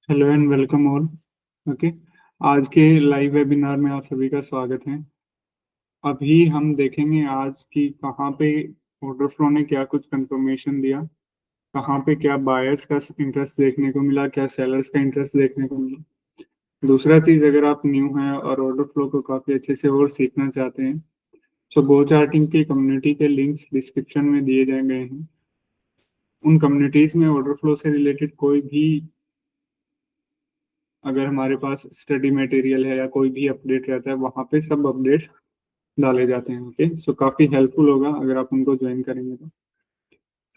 Hello and welcome all. Okay, आज के live webinar में आप सभी का स्वागत है। अभी हम देखेंगे आज की कहाँ पे ऑर्डर फ्लो ने क्या कुछ कंफर्मेशन दिया, कहाँ पे क्या बायर्स का इंटरेस्ट देखने को मिला, क्या सेलर्स का इंटरेस्ट देखने को मिला। दूसरा चीज, अगर आप न्यू हैं और ऑर्डर फ्लो को काफी अच्छे से और सीखना चाहते हैं तो गो चार्टिंग की कम्युनिटी के लिंक्स डिस्क्रिप्शन में दिए गए हैं। उन कम्युनिटीज में ऑर्डर फ्लो से रिलेटेड कोई भी, अगर हमारे पास स्टडी मटेरियल है या कोई भी अपडेट रहता है, वहाँ पे सब अपडेट डाले जाते हैं। ओके, सो काफी हेल्पफुल होगा अगर आप उनको ज्वाइन करेंगे तो।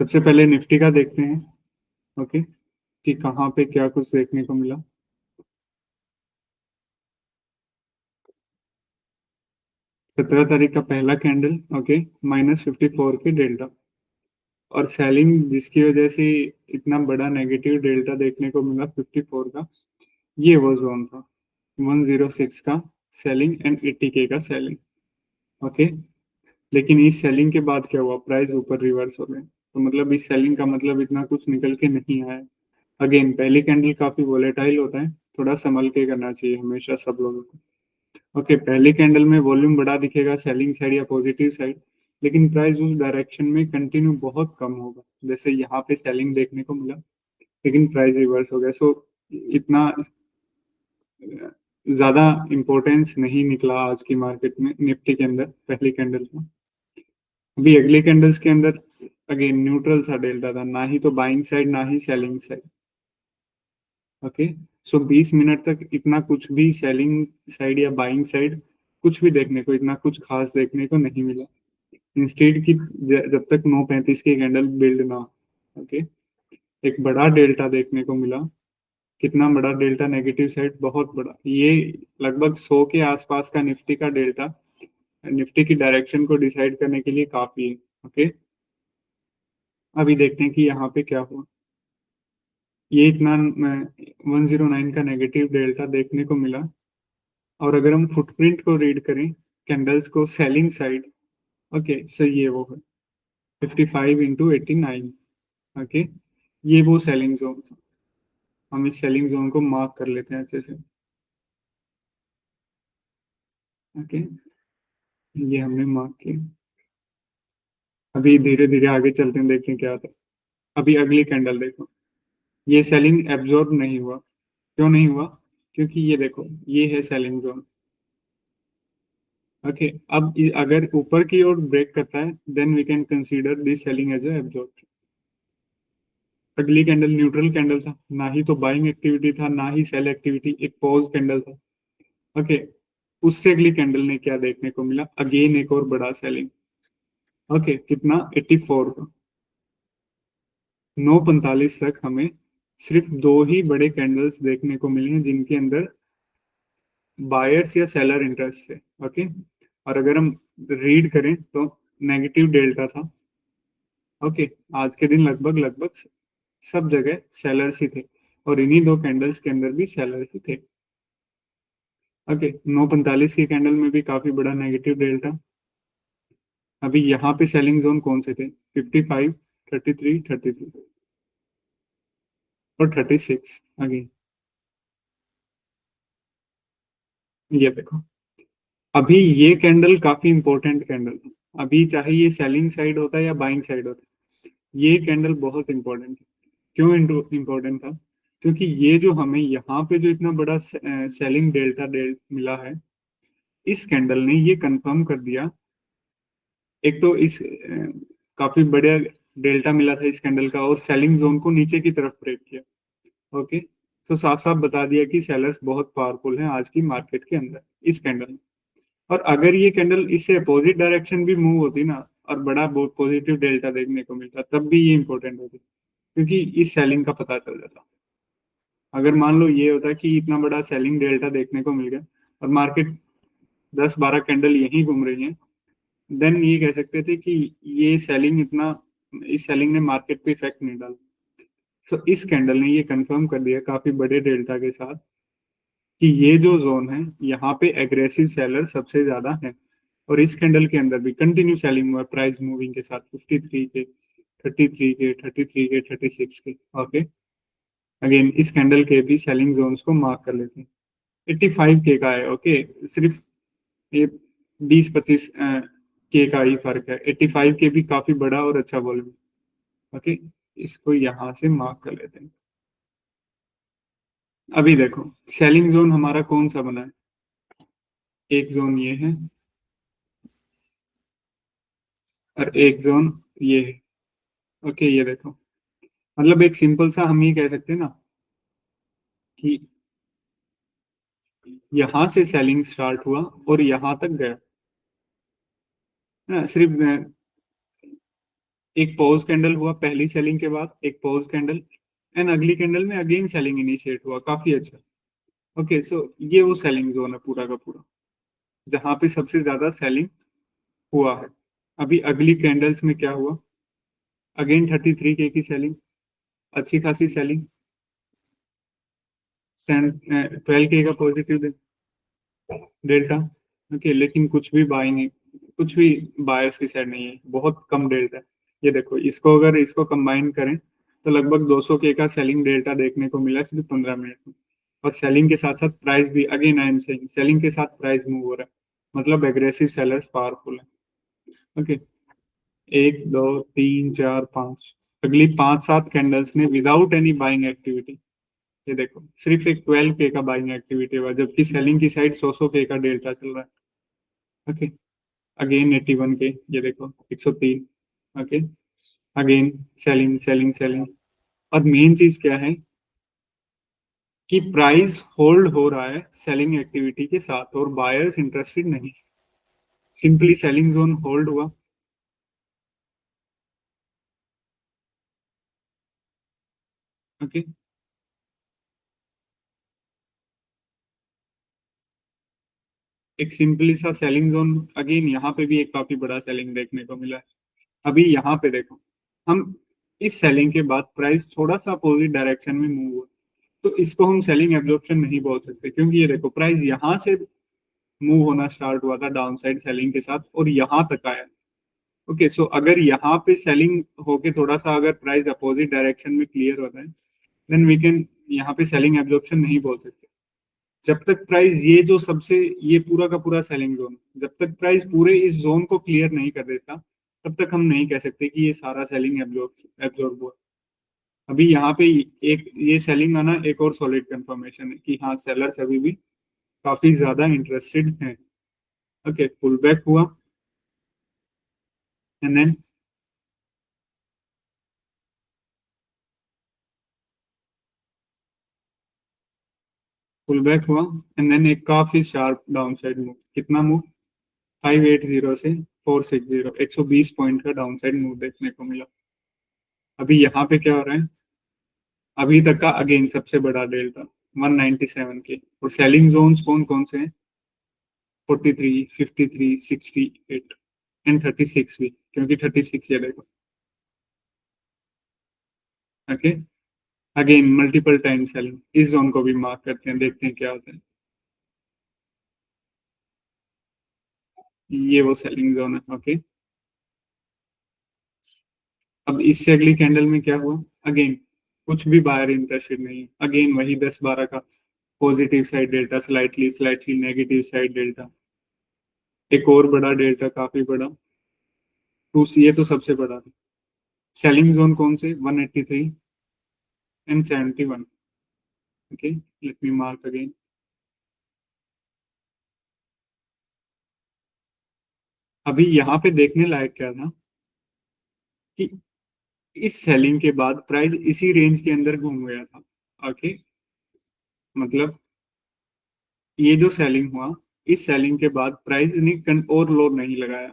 सबसे पहले निफ्टी का देखते हैं। ओके, कि कहाँ पे क्या कुछ देखने को मिला। 17 तारीख का पहला कैंडल, ओके, -54 के डेल्टा और सेलिंग, जिसकी वजह से इतना बड़ा नेगेटिव डेल्टा देखने को मिला 54 का। ये वो जोन था 106 का सेलिंग एंड 80K का सेलिंग। ओके, लेकिन इस सेलिंग के बाद क्या हुआ, प्राइस ऊपर रिवर्स हो गए, तो मतलब इस सेलिंग का मतलब इतना कुछ निकल के नहीं आया। अगेन, पहली कैंडल काफी वोलेटाइल होता है, थोड़ा संभल के करना चाहिए हमेशा सब लोगों को। ओके, पहली कैंडल में वॉल्यूम बड़ा दिखेगा सेलिंग साइड या पॉजिटिव साइड, लेकिन प्राइस उस डायरेक्शन में कंटिन्यू बहुत कम होगा। जैसे यहाँ पे सेलिंग देखने को मिला, लेकिन प्राइस रिवर्स हो गया। सो इतना ज्यादा इंपॉर्टेंस नहीं निकला आज की मार्केट में निफ्टी के अंदर पहली कैंडल का। अभी अगले कैंडल्स के अंदर अगेन न्यूट्रल सा डेल्टा था, ना ही तो बाइंग साइड ना ही सेलिंग साइड। ओके, सो 20 मिनट तक इतना कुछ भी सेलिंग साइड या बाइंग साइड कुछ भी देखने को, इतना कुछ खास देखने को नहीं मिला। इंस्टेड की जब तक 9:35 की कैंडल बिल्ड ना, ओके, एक बड़ा डेल्टा देखने को मिला। कितना बड़ा डेल्टा, नेगेटिव साइड बहुत बड़ा, ये लगभग 100 के आसपास का निफ्टी का डेल्टा निफ्टी की डायरेक्शन को डिसाइड करने के लिए काफी है। ओके, अभी देखते हैं कि यहाँ पे क्या हुआ। ये इतना 109 का नेगेटिव डेल्टा देखने को मिला, और अगर हम फुटप्रिंट को रीड करें, कैंडल्स को सेलिंग साइड, ओके, सो ये वो है 55 × 89। ओके, ये वो सेलिंग जोन, हम इस सेलिंग जोन को मार्क कर लेते हैं अच्छे से। ओके, ये हमने मार्क किया। अभी धीरे धीरे आगे चलते हैं, देखते हैं क्या आता है। अभी अगली कैंडल देखो, ये सेलिंग एब्जॉर्ब नहीं हुआ। क्यों नहीं हुआ? क्योंकि ये देखो, ये है सेलिंग जोन। ओके, अब अगर ऊपर की ओर ब्रेक करता है, then we can consider this selling as absorb. अगली कैंडल न्यूट्रल कैंडल था, ना ही तो बाइंग एक्टिविटी था ना ही सेल एक्टिविटी, एक पॉज कैंडल था। ओके, उससे अगली कैंडल ने क्या देखने को मिला, अगेन एक और बड़ा सेलिंग। ओके, कितना, 84 का। 9:45 तक हमें सिर्फ दो ही बड़े कैंडल्स देखने को मिले हैं जिनके अंदर बायर्स या सेलर इंटरेस्ट थे। ओके, और अगर हम रीड करें तो नेगेटिव डेल्टा था। ओके, आज के दिन लगभग लगभग सब जगह सेलर्स ही थे, और इन्हीं दो कैंडल्स के अंदर भी सेलर ही थे। ओके, 9:45 की कैंडल में भी काफी बड़ा नेगेटिव डेल्टा। अभी यहाँ पे सेलिंग जोन कौन से थे, 55, 33, 33 और 36। अगेन ये देखो, अभी ये कैंडल काफी इंपॉर्टेंट कैंडल है। अभी चाहे ये सेलिंग साइड होता है या बाइंग साइड होता है, ये कैंडल बहुत इंपॉर्टेंट है। क्यों इंपॉर्टेंट था? क्योंकि ये जो हमें यहाँ पे जो इतना बड़ा सेलिंग डेल्टा मिला है, इस कैंडल ने ये कंफर्म कर दिया। एक तो इस काफी बड़ा डेल्टा मिला था इस कैंडल का, और सेलिंग जोन को नीचे की तरफ ब्रेक किया। ओके, तो साफ साफ बता दिया कि सेलर्स बहुत पावरफुल हैं आज की मार्केट के अंदर इस कैंडल में। और अगर ये कैंडल इससे अपोजिट डायरेक्शन भी मूव होती ना, और बड़ा बहुत पॉजिटिव डेल्टा देखने को मिलता, तब भी ये इंपॉर्टेंट होती, क्योंकि इस सेलिंग का पता चल जाता। अगर मान लो ये होता कि इतना बड़ा सेलिंग डेल्टा देखने को मिल गया और मार्केट 10-12 कैंडल यहीं घूम रही है, देन ये कह सकते थे कि ये सेलिंग इतना, इस सेलिंग ने मार्केट पे इफेक्ट नहीं डाला। तो इस कैंडल ने ये कंफर्म कर दिया काफी बड़े डेल्टा के साथ कि ये जो जोन है, यहाँ पे एग्रेसिव सेलर सबसे ज्यादा है। और इस कैंडल के अंदर भी कंटिन्यू सेलिंग हुआ प्राइस मूविंग के साथ, 53 के, 33 के, 33 के, 36 के। ओके, अगेन इस कैंडल के भी सेलिंग जोन्स को मार्क कर लेते हैं। 85K का है, ओके, सिर्फ ये 20-25 के का ही फर्क है। 85K भी काफी बड़ा और अच्छा वॉल्यूम, ओके, इसको यहाँ से मार्क कर लेते हैं। अभी देखो सेलिंग जोन हमारा कौन सा बना है, एक जोन ये है और एक जोन ये है, ओके। ये देखो मतलब एक सिंपल सा हम ये कह सकते हैं ना कि यहां से सेलिंग स्टार्ट हुआ और यहां तक गया ना, सिर्फ एक पॉज कैंडल हुआ पहली सेलिंग के बाद, एक पॉज कैंडल, एंड अगली कैंडल में अगेन सेलिंग इनिशिएट हुआ, काफी अच्छा। ओके, सो ये वो सेलिंग जोन है पूरा का पूरा, जहां पे सबसे ज्यादा सेलिंग हुआ है। अभी अगली कैंडल्स में क्या हुआ, अगेन 33K की सेलिंग, अच्छी खासी सेलिंग, 12K का पॉजिटिव डेल्टा, ओके, लेकिन कुछ भी बाय नहीं, कुछ भी बायर्स की साइड नहीं है, बहुत कम डेल्टा है। ये देखो इसको अगर इसको कंबाइन करें तो लगभग 200K का सेलिंग डेल्टा देखने को मिला सिर्फ 15 मिनट में। और सेलिंग के साथ साथ प्राइस भी, again I am saying, selling के साथ प्राइस मूव हो रहा है, मतलब एग्रेसिव सेलर्स पावरफुल है। ओके, 1 2 3 4 5, अगली 5 7 कैंडल्स में विदाउट एनी बाइंग एक्टिविटी, ये देखो सिर्फ एक 12K का बाइंग एक्टिविटी हुआ, जबकि सेलिंग की साइड 100 K का डेल्टा चल रहा है। ओके, अगेन 81K, ये देखो 103, okay, again selling selling selling. और मेन चीज क्या है कि प्राइस होल्ड हो रहा है सेलिंग एक्टिविटी के साथ और बायर्स इंटरेस्टेड नहीं, सिंपली सेलिंग जोन होल्ड हुआ। ओके, एक सिंपली सा सेलिंग जोन, अगेन यहाँ पे भी एक काफी बड़ा सेलिंग देखने को मिला है। अभी यहाँ पे देखो, हम इस सेलिंग के बाद प्राइस थोड़ा सा अपोजिट डायरेक्शन में मूव हुआ, तो इसको हम सेलिंग एब्जॉर्प्शन नहीं बोल सकते, क्योंकि ये देखो प्राइस यहाँ से मूव होना स्टार्ट हुआ था डाउन साइड सेलिंग के साथ और यहाँ तक आया। ओके, सो अगर यहाँ पे सेलिंग होके थोड़ा सा अगर प्राइस अपोजिट डायरेक्शन में क्लियर होता है, देन वी कैन यहाँ पे सेलिंग एब्जॉर्प्शन नहीं बोल सकते। जब तक प्राइस ये जो सबसे, ये पूरा का पूरा सेलिंग जोन, जब तक प्राइस पूरे इस जोन को क्लियर नहीं कर देता, तब तक हम नहीं कह सकते कि ये सारा सेलिंग एब्जॉर्ब हुआ। अभी यहाँ पे एक ये सेलिंग आना एक और सॉलिड कंफर्मेशन है कि हाँ सेलर्स अभी भी काफी ज्यादा इंटरेस्टेड हैं। ओके, पुल बैक हुआ एंड देन पुल बैक हुआ एंड देन एक काफी शार्प डाउन साइड मूव, कितना मूव, 580 से 460, 120 पॉइंट का डाउन साइड मूव देखने को मिला। अभी यहाँ पे क्या हो रहा है, अभी तक का अगेन सबसे बड़ा डेल्टा 197 के, और सेलिंग जोन्स कौन कौन से हैं, 43, 53, 68 एंड 36 भी, क्योंकि 36 ये देखो। Okay, again multiple time selling, इस जोन को भी मार्क करते हैं, देखते हैं क्या होता है। ये वो सेलिंग जोन है, ओके। अब इससे अगली कैंडल में क्या हुआ, अगेन कुछ भी बायर इंटरेस्टेड नहीं, अगेन वही 10-12 का positive side delta, slightly slightly negative side delta, एक और बड़ा डेल्टा काफी बड़ा, टू, ये तो सबसे बड़ा है। सेलिंग जोन कौन से, 183 and 71, okay, let me mark again. अभी यहाँ पे देखने लायक क्या था कि इस सेलिंग के बाद प्राइस इसी रेंज के अंदर घूम गया था, ओके, मतलब ये जो सेलिंग हुआ, इस सेलिंग के बाद प्राइस ने और लो नहीं लगाया,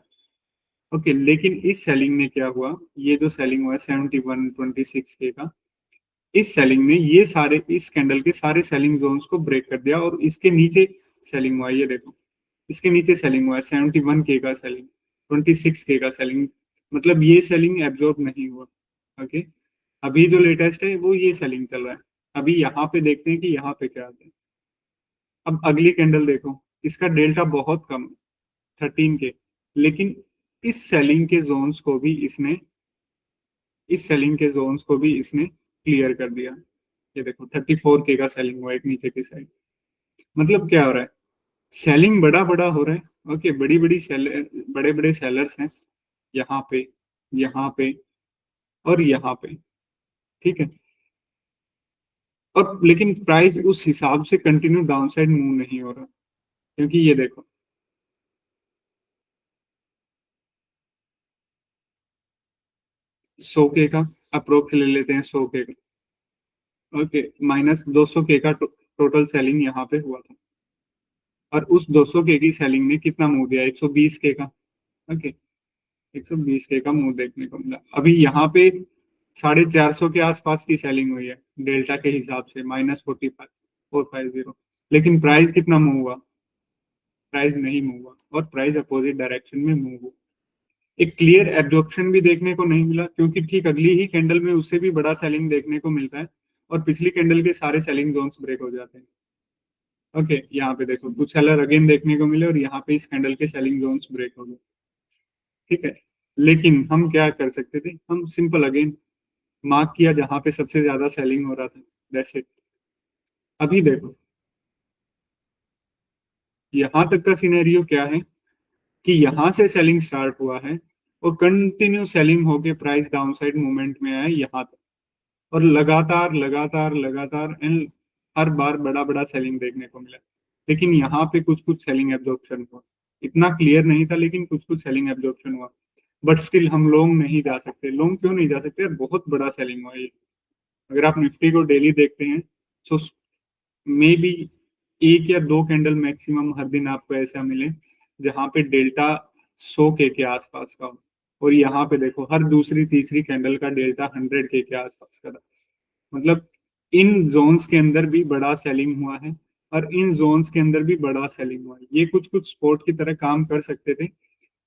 ओके, लेकिन इस सेलिंग में क्या हुआ, ये जो सेलिंग हुआ है 71-26K का, इस सेलिंग में ये सारे इस कैंडल के सारे सेलिंग जोन्स को ब्रेक कर दिया और इसके नीचे सेलिंग हुआ है, ये देखो इसके नीचे सेलिंग हुआ है, 71K का सेलिंग, 26K का सेलिंग, मतलब ये सेलिंग एब्जॉर्ब नहीं हुआ। ओके, अभी जो लेटेस्ट है वो ये सेलिंग चल रहा है। अभी यहाँ पे देखते हैं कि यहाँ पे क्या आता है। अब अगली कैंडल देखो, इसका डेल्टा बहुत कम है, 13K, लेकिन इस सेलिंग के जोन्स को भी इसने, इस सेलिंग के जोन्स को भी इसने क्लियर कर दिया। ये देखो 34K का सेलिंग हुआ एक नीचे की साइड। मतलब क्या हो रहा है, सेलिंग बड़ा बड़ा हो रहा है। ओके, बड़ी बड़ी सेल, बड़े बड़े सेलर्स हैं यहाँ पे, यहाँ पे और यहाँ पे। ठीक है, और लेकिन प्राइस उस हिसाब से कंटिन्यू डाउनसाइड मूव नहीं हो रहा, क्योंकि ये देखो 100K का अप्रोक्स ले लेते हैं, 100K का। ओके, -200K का टोटल सेलिंग यहाँ पे हुआ था, और उस 200K की सेलिंग ने कितना मूव दिया, 120K का। ओके, 120K का मूव देखने को मिला। अभी यहाँ पे 450 के आसपास की सेलिंग हुई है डेल्टा के हिसाब से, -45 450। लेकिन प्राइस कितना मूव हुआ, प्राइस नहीं मूव हुआ, और प्राइस अपोजिट डायरेक्शन में मूव हुआ। एक क्लियर एब्जॉर्प्शन भी देखने को नहीं मिला, क्योंकि ठीक अगली ही कैंडल में उससे भी बड़ा सेलिंग देखने को मिलता है, और पिछली कैंडल के सारे सेलिंग जोन्स ब्रेक हो जाते हैं। ओके, यहाँ पे देखो कुछ सेलर अगेन देखने को मिले, और यहाँ पे इस कैंडल के सेलिंग जोन्स ब्रेक हो गए। ठीक है, लेकिन हम क्या कर सकते थे, हम सिंपल अगेन मार्क किया जहां पे सबसे ज्यादा सेलिंग हो रहा था, दैट्स इट। अभी देखो यहाँ तक का सिनेरियो क्या है, कि यहाँ से सेलिंग स्टार्ट हुआ है, और कंटिन्यू सेलिंग होके प्राइस डाउनसाइड मूवमेंट में आया यहाँ तक, और लगातार लगातार लगातार एंड हर बार बड़ा बड़ा सेलिंग देखने को मिला। लेकिन यहाँ पे कुछ कुछ सेलिंग एब्जॉर्प्शन हुआ, इतना क्लियर नहीं था, लेकिन कुछ कुछ सेलिंग एब्जॉर्प्शन हुआ। बट स्टिल हम लॉन्ग नहीं जा सकते। लॉन्ग क्यों नहीं जा सकते यार, बहुत बड़ा सेलिंग हुआ ये। अगर आप निफ्टी को डेली देखते हैं, सो मे बी एक या दो कैंडल मैक्सिमम हर दिन आपको ऐसा मिले जहां पे डेल्टा 100K के आसपास का हो, और यहाँ पे देखो हर दूसरी तीसरी कैंडल का डेल्टा 100K के आसपास का था। मतलब इन जोन्स के अंदर भी बड़ा सेलिंग हुआ है, और इन जोन्स के अंदर भी बड़ा सेलिंग हुआ है। ये कुछ कुछ स्पोर्ट की तरह काम कर सकते थे,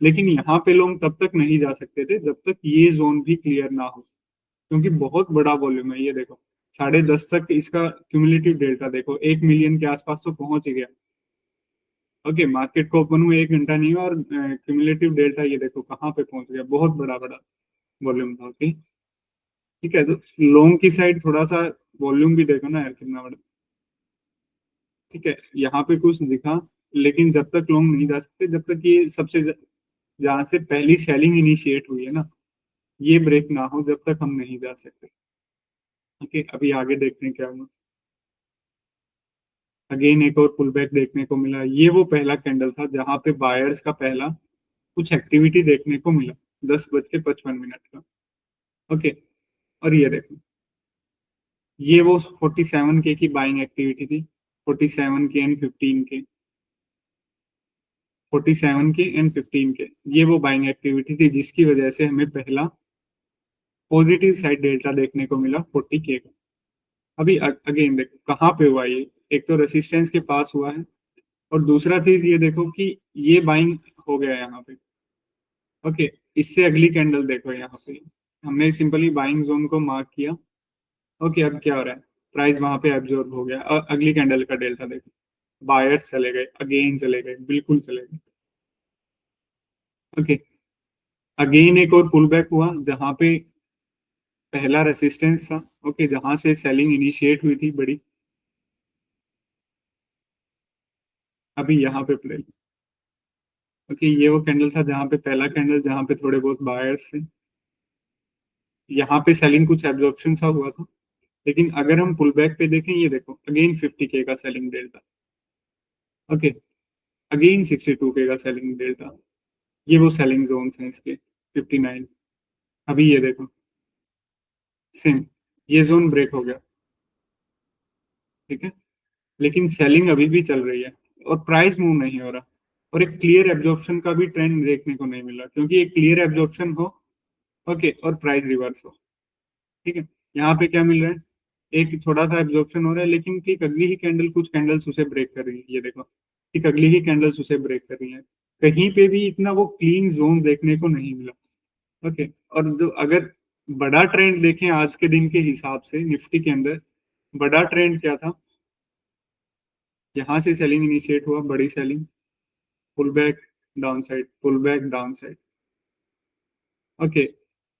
लेकिन यहाँ पे लोग तब तक नहीं जा सकते थे जब तक ये जोन भी क्लियर ना हो, क्योंकि बहुत बड़ा वॉल्यूम है। ये देखो 10:30 तक इसका क्यूमुलेटिव डेल्टा देखो 1 मिलियन के आसपास तो पहुंच ही गया। ओके, मार्केट को ओपन हुए 1 घंटा नहीं हुआ, और क्यूमुलेटिव डेल्टा ये देखो कहाँ पे पहुंच गया, बहुत बड़ा बड़ा वॉल्यूम था। ओके, ठीक है, तो लॉन्ग की साइड थोड़ा सा वॉल्यूम भी देखो ना यार कितना बड़ा। ठीक है, यहाँ पे कुछ दिखा, लेकिन जब तक लॉन्ग नहीं जा सकते जब तक ये सबसे जहां से पहली सेलिंग इनिशिएट हुई है ना, ये ब्रेक ना हो, जब तक हम नहीं जा सकते। ओके, अभी आगे देखते हैं क्या हुआ। अगेन एक और पुल बैक देखने को मिला। ये वो पहला कैंडल था जहां पे बायर्स का पहला कुछ एक्टिविटी देखने को मिला, 10:55 का। ओके, और ये देखो, ये वो 47K की बाइंग एक्टिविटी थी, 47K and 15K, 47K and 15K, ये वो बाइंग एक्टिविटी थी जिसकी वजह से हमें पहला पॉजिटिव साइड डेल्टा देखने को मिला 40K का। अभी अगेन देखो कहाँ पे हुआ ये, एक तो रेसिस्टेंस के पास हुआ है, और दूसरा चीज ये देखो कि ये बाइंग हो गया यहाँ पे। ओके, इससे अगली कैंडल देखो यहाँ पे, हमने सिंपली बाइंग जोन को मार्क किया। ओके, अब क्या हो रहा है, प्राइस वहां पे एब्जॉर्ब हो गया, और अगली कैंडल का डेल्टा देखो, बायर्स चले गए, अगेन चले गए, बिल्कुल चले गए। ओके, अगेन एक और पुल बैक हुआ जहां पे पहला रेसिस्टेंस था। ओके, जहां से सेलिंग इनिशिएट हुई थी बड़ी। अभी यहाँ पे प्ले, ओके, ये वो कैंडल था जहां पे पहला कैंडल जहां पे थोड़े बहुत बायर्स थे, यहाँ पे सेलिंग कुछ एब्जॉर्प्शन सा हुआ था। लेकिन अगर हम पुल बैक पे देखें, ये देखो अगेन 50K का selling delta. Okay, again 62K का सेलिंग डेल्टा। ये वो सेलिंग जोन्स हैं इसके, 59। अभी ये देखो सेम, ये जोन ब्रेक हो गया। ठीक है, लेकिन सेलिंग अभी भी चल रही है, और प्राइस मूव नहीं हो रहा, और एक क्लियर एब्जॉर्प्शन का भी ट्रेंड देखने को नहीं मिला, क्योंकि एक क्लियर एब्जॉर्प्शन हो, ओके, और प्राइस रिवर्स हो। ठीक है, यहाँ पे क्या मिल रहा है, एक थोड़ा सा एब्जॉर्प्शन हो रहा है, लेकिन ठीक अगली ही कैंडल कुछ कैंडल्स उसे ब्रेक कर रही है। ये देखो ठीक अगली ही कैंडल्स उसे ब्रेक कर रही है, कहीं पे भी इतना वो क्लीन जोन देखने को नहीं मिला। ओके, और जो अगर बड़ा ट्रेंड देखें आज के दिन के हिसाब से निफ्टी के अंदर, बड़ा ट्रेंड क्या था, यहाँ से सेलिंग इनिशिएट हुआ, बड़ी selling, pull back, down side, pull back, down side. Okay,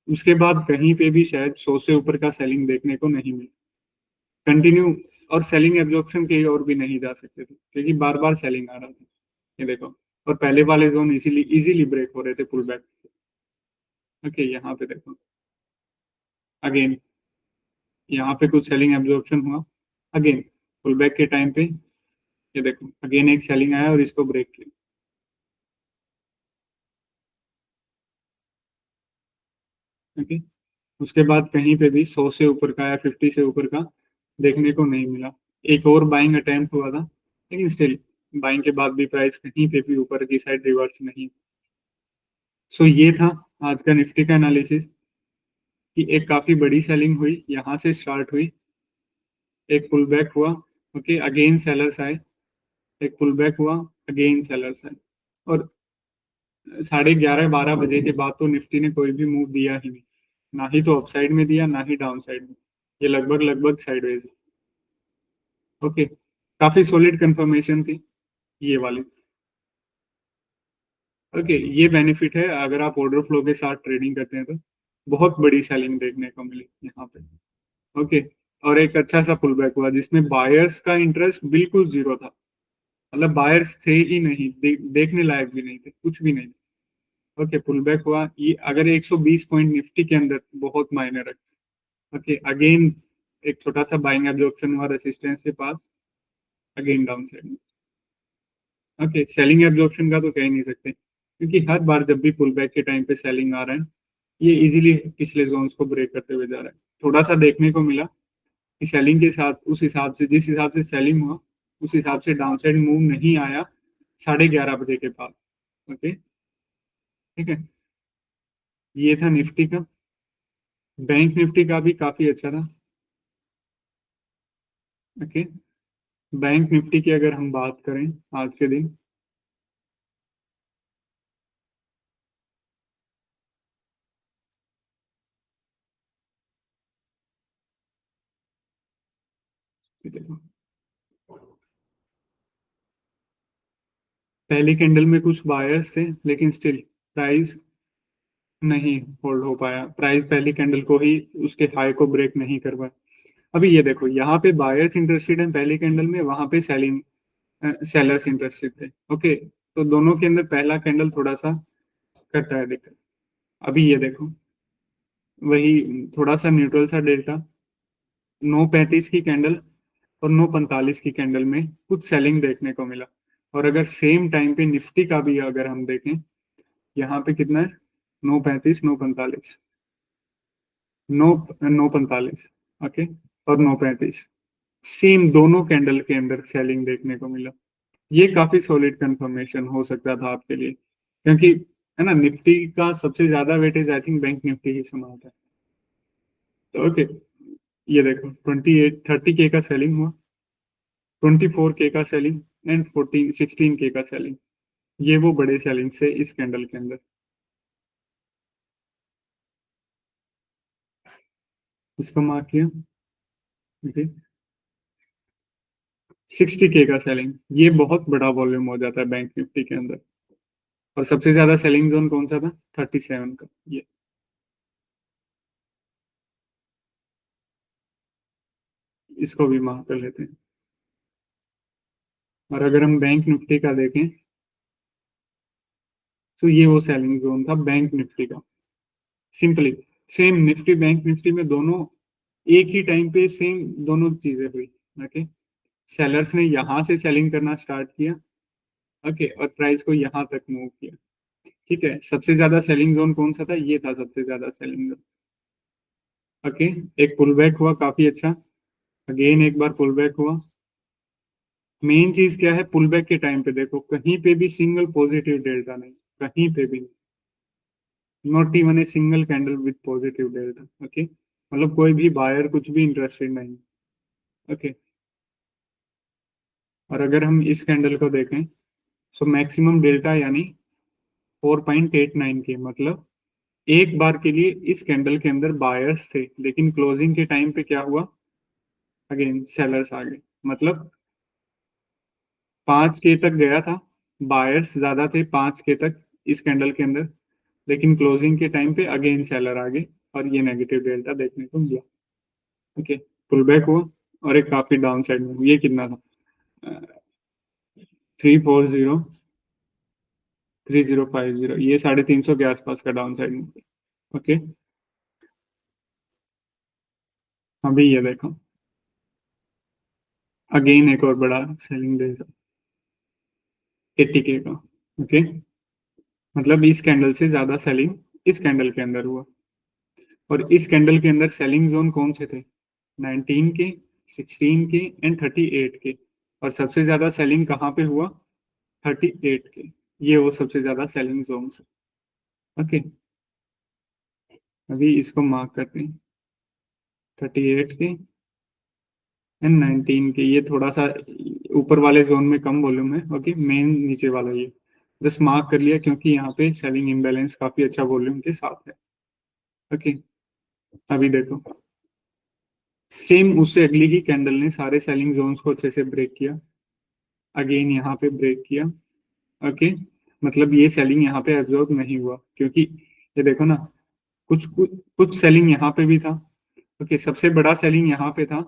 उसके बाद कहीं पे भी शायद 100 से ऊपर का सेलिंग देखने को नहीं मिला। कंटिन्यू, और सेलिंग एब्जॉर्प्शन कहीं और भी नहीं जा सकते थे क्योंकि बार बार सेलिंग आ रहा था। ये देखो, और पहले वाले जोन इजीली इजीली ब्रेक हो रहे थे पुल बैक। ओके, यहाँ पे देखो अगेन, यहाँ पे कुछ सेलिंग एब्जॉर्प्शन हुआ अगेन पुल बैक के टाइम पे। ये देखो अगेन एक सेलिंग आया और इसको ब्रेक किया। ओके, उसके बाद कहीं पे भी 100 से ऊपर का या 50 से ऊपर का देखने को नहीं मिला। एक और बाइंग अटेम्प्ट हुआ था, लेकिन स्टिल बाइंग के बाद भी प्राइस कहीं पे भी ऊपर की साइड रिवर्स नहीं। सो ये था आज का निफ्टी का एनालिसिस, कि एक काफी बड़ी सेलिंग हुई, यहाँ से स्टार्ट हुई, एक पुल बैक हुआ, ओके अगेन सेलर्स आए, एक पुल बैक हुआ, अगेन सेलर्स आए, और 11:30-12 बजे के बाद तो निफ्टी ने कोई भी मूव दिया ही नहीं, ना ही तो अपसाइड में दिया ना ही डाउन साइड में। ये लगभग लगभग साइडवेज। ओके, काफी सॉलिड कंफर्मेशन थी ये वाली। ओके, ये बेनिफिट है अगर आप ऑर्डर फ्लो के साथ ट्रेडिंग करते हैं तो बहुत बड़ी सेलिंग देखने को मिली यहाँ पे। ओके, और एक अच्छा सा पुल बैक हुआ जिसमें बायर्स का इंटरेस्ट बिल्कुल जीरो था, मतलब बायर्स थे ही नहीं, देखने लायक भी नहीं थे, कुछ भी नहीं। ओके, पुल बैक हुआ, ये अगर 120 पॉइंट निफ्टी के अंदर बहुत मायने रखता। ओके अगेन एक छोटा सा बाइंग एब्जॉर्प्शन हुआ रेसिस्टेंस के पास, again down side. Okay, selling absorption का तो कह ही नहीं सकते क्योंकि हर बार जब भी पुल बैक के टाइम पे सेलिंग आ रहा है, ये इजीली पिछले जोन्स को ब्रेक करते हुए जा रहा है। थोड़ा सा देखने को मिला कि सेलिंग के साथ उस हिसाब से, जिस हिसाब से सेलिंग हुआ उस हिसाब से डाउन साइड मूव नहीं आया 11:30 बजे के बाद। ओके, ठीक है, ये था निफ्टी का। बैंक निफ्टी का भी काफी अच्छा था। ओके, बैंक निफ्टी की अगर हम बात करें आज के दिन, ठीक है, पहली कैंडल में कुछ बायर्स थे लेकिन स्टिल प्राइस नहीं होल्ड हो पाया, प्राइस पहली कैंडल को ही उसके हाई को ब्रेक नहीं कर पाया। अभी ये देखो यहाँ पे बायर्स इंटरेस्टेड है पहली कैंडल में, वहां पे सेलिंग सेलर्स इंटरेस्टेड थे। ओके, तो दोनों के अंदर पहला कैंडल थोड़ा सा करता है दिक्कत। अभी ये देखो वही थोड़ा सा न्यूट्रल सा डेल्टा, 9:35 की कैंडल और 9:45 की कैंडल में कुछ सेलिंग देखने को मिला। और अगर सेम टाइम पे निफ्टी का भी अगर हम देखें, यहाँ पे कितना है, 9:35, 9:45, 9:45, ओके, और 9:35, सेम दोनों कैंडल के अंदर सेलिंग देखने को मिला। ये काफी सॉलिड कंफर्मेशन हो सकता था आपके लिए, क्योंकि है ना, निफ्टी का सबसे ज्यादा weightage I think bank Nifty ही संभालता है। तो ओके, ये देखो 30K का सेलिंग हुआ, 24K का सेलिंग, एंड 16K का सेलिंग। ये वो बड़े सेलिंग से इस कैंडल के अंदर। इसको मार्क किया, ओके, 60K का सेलिंग, ये बहुत बड़ा वॉल्यूम हो जाता है बैंक निफ्टी के अंदर। और सबसे ज्यादा सेलिंग जोन कौन सा था, 37 का, ये। इसको भी मार्क कर लेते हैं। और अगर हम बैंक निफ्टी का देखें, तो ये वो सेलिंग जोन था बैंक निफ्टी का। Simply same Nifty bank Nifty में दोनों एक ही टाइम पे सेम दोनों चीजें हुई। ओके, सेलर्स ने यहाँ से सेलिंग करना स्टार्ट किया, ओके, और प्राइस को यहाँ तक मूव किया। ठीक है, सबसे ज्यादा सेलिंग जोन कौन सा था, ये था सबसे ज्यादा सेलिंग जोन। ओके, एक पुल बैक हुआ काफी अच्छा, अगेन एक बार पुल बैक हुआ। मेन चीज क्या है, पुल बैक के टाइम पे देखो कहीं पे भी सिंगल पॉजिटिव डेल्टा नहीं, कहीं पे भी, not even a single candle with positive delta. Okay, मतलब कोई भी बायर कुछ भी इंटरेस्टेड नहीं। ओके, और अगर हम इस कैंडल को देखें, सो मैक्सिमम डेल्टा यानी 4.89 के, मतलब एक बार के लिए इस कैंडल के अंदर बायर्स थे, लेकिन क्लोजिंग के टाइम पे क्या हुआ, अगेन सेलर्स आ गए। मतलब 5K तक गया था, बायर्स ज्यादा थे 5K तक इस कैंडल के अंदर, लेकिन क्लोजिंग के टाइम पे अगेन सेलर आ गए और ये नेगेटिव डेल्टा देखने को मिला। ओके, पुल बैक हुआ, और एक काफी डाउन साइड में, ये कितना था? 340, 3050, ये 350 के आसपास का डाउन साइड में। ओके, अभी ये देखो, अगेन एक और बड़ा सेलिंग डे था, 80K का। ओके, मतलब इस कैंडल से ज्यादा सेलिंग इस कैंडल के अंदर हुआ। और इस कैंडल के अंदर सेलिंग जोन कौन से थे? 19 के, 16 के एंड 38 के। और सबसे ज्यादा सेलिंग कहाँ पे हुआ? 38 के। ये वो सबसे ज्यादा सेलिंग जोन है। ओके, अभी इसको मार्क करते हैं, 38 के एंड 19 के। ये थोड़ा सा ऊपर वाले जोन में कम वॉल्यूम है। ओके, मेन नीचे वाला ये जस्ट मार्क कर लिया, क्योंकि यहाँ पे सेलिंग इम्बैलेंस काफी अच्छा वॉल्यूम के साथ है। ओके, अभी देखो, सेम उससे अगली ही कैंडल ने सारे सेलिंग जोन्स को अच्छे से ब्रेक किया, अगेन यहाँ पे ब्रेक किया। ओके, मतलब ये सेलिंग यहाँ पे एब्जॉर्ब नहीं हुआ, क्योंकि ये देखो ना, कुछ कुछ कुछ सेलिंग यहाँ पे भी था। ओके, सबसे बड़ा सेलिंग यहाँ पे था,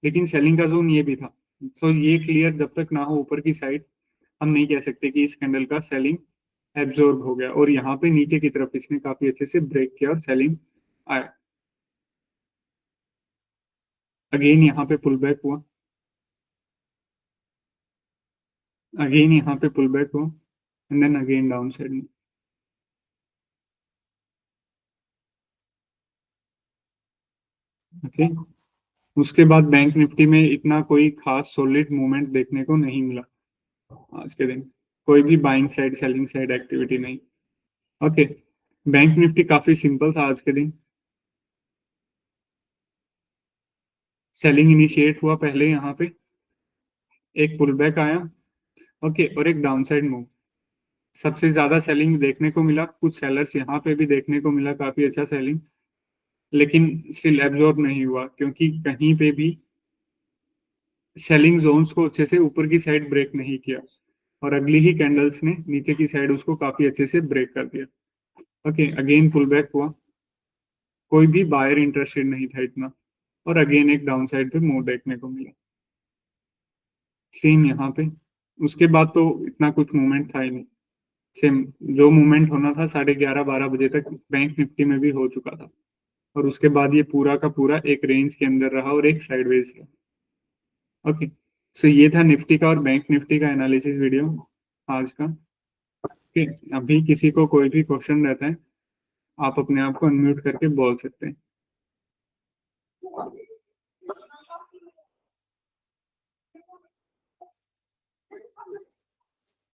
लेकिन सेलिंग का जोन ये भी था। सो ये क्लियर जब तक ना हो ऊपर की साइड, हम नहीं कह सकते कि इस कैंडल का सेलिंग एब्जॉर्ब हो गया। और यहाँ पे नीचे की तरफ इसने काफी अच्छे से ब्रेक किया और सेलिंग आया। अगेन यहाँ पे पुल बैक हुआ, अगेन यहाँ पे पुल बैक हुआ, and then again down side में। ओके, उसके बाद बैंक निफ्टी में इतना कोई खास सॉलिड मूवमेंट देखने को नहीं मिला आज के दिन। कोई भी buying side selling side activity नहीं। ओके, बैंक निफ्टी काफी सिंपल था आज के दिन। सेलिंग इनिशिएट हुआ पहले यहाँ पे, एक पुल बैक आया। ओके, और एक डाउन साइड मूव। सबसे ज्यादा सेलिंग देखने को मिला, कुछ सेलर्स यहाँ पे भी देखने को मिला, काफी अच्छा सेलिंग, लेकिन स्टिल एब्जॉर्ब नहीं हुआ, क्योंकि कहीं पे भी सेलिंग जोन्स को अच्छे से ऊपर की साइड ब्रेक नहीं किया। और अगली ही कैंडल्स ने नीचे की साइड उसको काफी अच्छे से ब्रेक कर दिया। ओके, अगेन पुल बैक हुआ, कोई भी बायर इंटरेस्टेड नहीं था इतना। और अगेन एक डाउन साइड पे मूव देखने को मिला, सेम यहाँ पे। उसके बाद तो इतना कुछ मूवमेंट था ही नहीं। सेम जो मूवमेंट होना था 11:30 12 बजे तक बैंक निफ्टी में भी हो चुका था। और उसके बाद ये पूरा का पूरा एक रेंज के अंदर रहा और एक साइडवेज रहा। ओके, सो ये था निफ्टी का और बैंक निफ्टी का एनालिसिस वीडियो आज का। ओके, अभी किसी को कोई भी क्वेश्चन रहता है, आप अपने आप को अनम्यूट करके बोल सकते हैं।